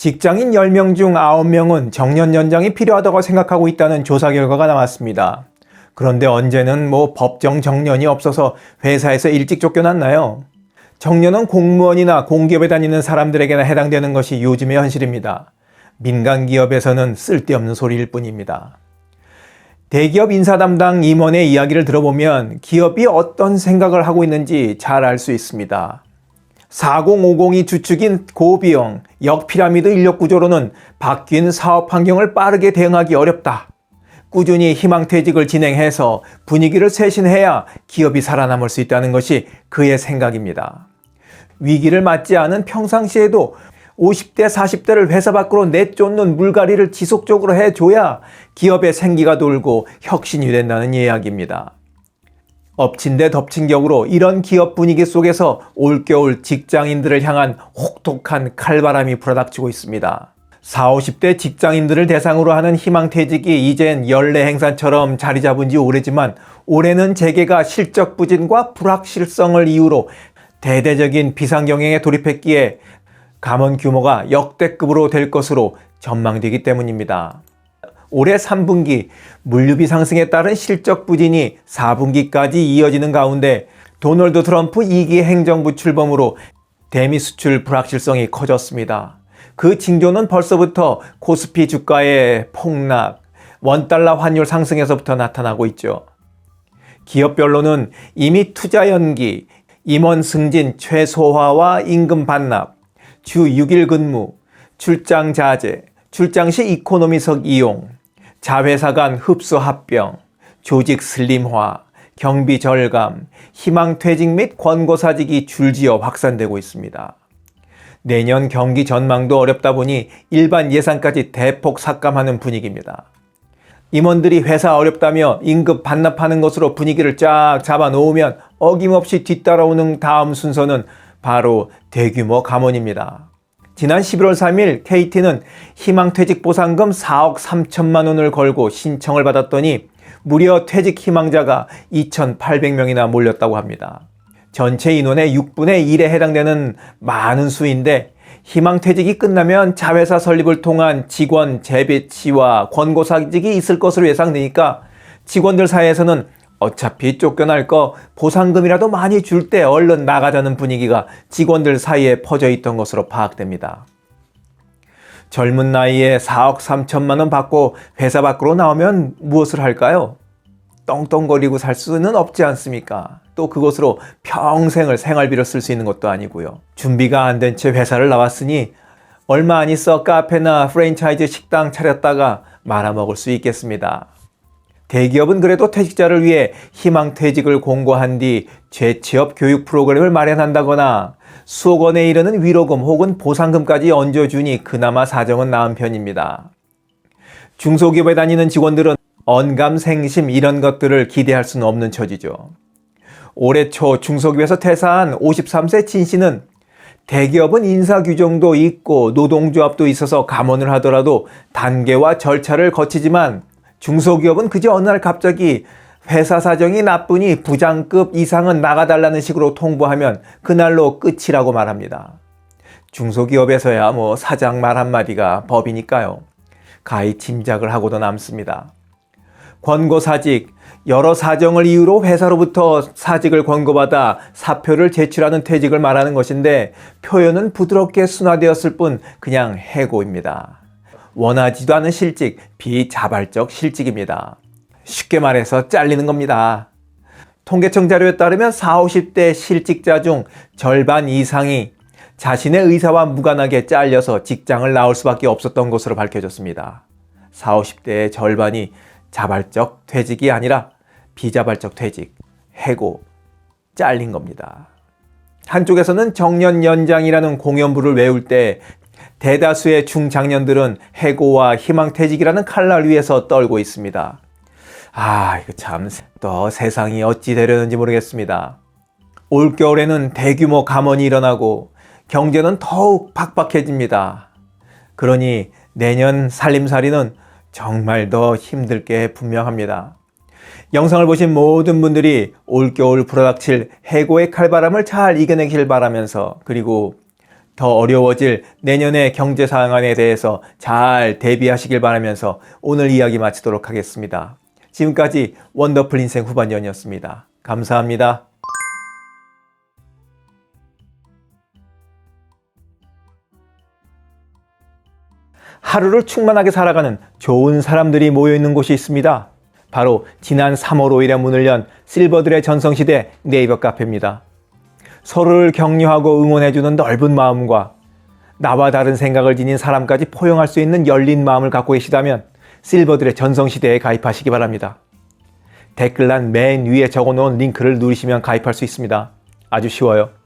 직장인 10명 중 9명은 정년 연장이 필요하다고 생각하고 있다는 조사 결과가 나왔습니다. 그런데 언제는 법정 정년이 없어서 회사에서 일찍 쫓겨났나요? 정년은 공무원이나 공기업에 다니는 사람들에게나 해당되는 것이 요즘의 현실입니다. 민간 기업에서는 쓸데없는 소리일 뿐입니다. 대기업 인사 담당 임원의 이야기를 들어보면 기업이 어떤 생각을 하고 있는지 잘 알 수 있습니다. 4050이 주축인 고비용, 역피라미드 인력 구조로는 바뀐 사업 환경을 빠르게 대응하기 어렵다. 꾸준히 희망퇴직을 진행해서 분위기를 쇄신해야 기업이 살아남을 수 있다는 것이 그의 생각입니다. 위기를 맞지 않은 평상시에도 50대, 40대를 회사 밖으로 내쫓는 물갈이를 지속적으로 해줘야 기업의 생기가 돌고 혁신이 된다는 이야기입니다. 엎친 데 덮친 격으로 이런 기업 분위기 속에서 올겨울 직장인들을 향한 혹독한 칼바람이 불어닥치고 있습니다. 40, 50대 직장인들을 대상으로 하는 희망퇴직이 이젠 연례 행사처럼 자리 잡은 지 오래지만 올해는 재계가 실적 부진과 불확실성을 이유로 대대적인 비상경영에 돌입했기에 감원 규모가 역대급으로 될 것으로 전망되기 때문입니다. 올해 3분기 물류비 상승에 따른 실적 부진이 4분기까지 이어지는 가운데 도널드 트럼프 2기 행정부 출범으로 대미 수출 불확실성이 커졌습니다. 그 징조는 벌써부터 코스피 주가의 폭락, 원달러 환율 상승에서부터 나타나고 있죠. 기업별로는 이미 투자 연기, 임원 승진 최소화와 임금 반납, 주 6일 근무, 출장 자제, 출장 시 이코노미석 이용, 자회사 간 흡수 합병, 조직 슬림화, 경비 절감, 희망퇴직 및 권고사직이 줄지어 확산되고 있습니다. 내년 경기 전망도 어렵다 보니 일반 예산까지 대폭 삭감하는 분위기입니다. 임원들이 회사 어렵다며 임금 반납하는 것으로 분위기를 쫙 잡아놓으면 어김없이 뒤따라오는 다음 순서는 바로 대규모 감원입니다. 지난 11월 3일 KT는 희망퇴직 보상금 4억 3천만 원을 걸고 신청을 받았더니 무려 퇴직 희망자가 2,800명이나 몰렸다고 합니다. 전체 인원의 6분의 1에 해당되는 많은 수인데 희망퇴직이 끝나면 자회사 설립을 통한 직원 재배치와 권고사직이 있을 것으로 예상되니까 직원들 사이에서는 어차피 쫓겨날 거 보상금이라도 많이 줄 때 얼른 나가자는 분위기가 직원들 사이에 퍼져 있던 것으로 파악됩니다. 젊은 나이에 4억 3천만 원 받고 회사 밖으로 나오면 무엇을 할까요? 떵떵거리고 살 수는 없지 않습니까? 또 그것으로 평생을 생활비로 쓸 수 있는 것도 아니고요. 준비가 안 된 채 회사를 나왔으니 얼마 안 있어 카페나 프랜차이즈 식당 차렸다가 말아먹을 수 있겠습니다. 대기업은 그래도 퇴직자를 위해 희망퇴직을 공고한 뒤 재취업 교육 프로그램을 마련한다거나 수억 원에 이르는 위로금 혹은 보상금까지 얹어주니 그나마 사정은 나은 편입니다. 중소기업에 다니는 직원들은 언감생심 이런 것들을 기대할 수는 없는 처지죠. 올해 초 중소기업에서 퇴사한 53세 진 씨는 대기업은 인사규정도 있고 노동조합도 있어서 감원을 하더라도 단계와 절차를 거치지만 중소기업은 그저 어느 날 갑자기 회사 사정이 나쁘니 부장급 이상은 나가달라는 식으로 통보하면 그날로 끝이라고 말합니다. 중소기업에서야 사장 말 한마디가 법이니까요. 가히 짐작을 하고도 남습니다. 권고사직, 여러 사정을 이유로 회사로부터 사직을 권고받아 사표를 제출하는 퇴직을 말하는 것인데 표현은 부드럽게 순화되었을 뿐 그냥 해고입니다. 원하지도 않은 실직, 비자발적 실직입니다. 쉽게 말해서 잘리는 겁니다. 통계청 자료에 따르면 40, 50대 실직자 중 절반 이상이 자신의 의사와 무관하게 잘려서 직장을 나올 수밖에 없었던 것으로 밝혀졌습니다. 40, 50대의 절반이 자발적 퇴직이 아니라 비자발적 퇴직, 해고, 잘린 겁니다. 한쪽에서는 정년 연장이라는 공연부를 외울 때 대다수의 중장년들은 해고와 희망퇴직이라는 칼날 위에서 떨고 있습니다. 이거 참 또 세상이 어찌 되려는지 모르겠습니다. 올겨울에는 대규모 감원이 일어나고 경제는 더욱 팍팍해집니다. 그러니 내년 살림살이는 정말 더 힘들 게 분명합니다. 영상을 보신 모든 분들이 올겨울 불어닥칠 해고의 칼바람을 잘 이겨내길 바라면서 그리고 더 어려워질 내년의 경제 상황에 대해서 잘 대비하시길 바라면서 오늘 이야기 마치도록 하겠습니다. 지금까지 원더풀 인생 후반년이었습니다. 감사합니다. 하루를 충만하게 살아가는 좋은 사람들이 모여있는 곳이 있습니다. 바로 지난 3월 5일에 문을 연 실버들의 전성시대 네이버 카페입니다. 서로를 격려하고 응원해주는 넓은 마음과 나와 다른 생각을 지닌 사람까지 포용할 수 있는 열린 마음을 갖고 계시다면 실버들의 전성시대에 가입하시기 바랍니다. 댓글란 맨 위에 적어놓은 링크를 누르시면 가입할 수 있습니다. 아주 쉬워요.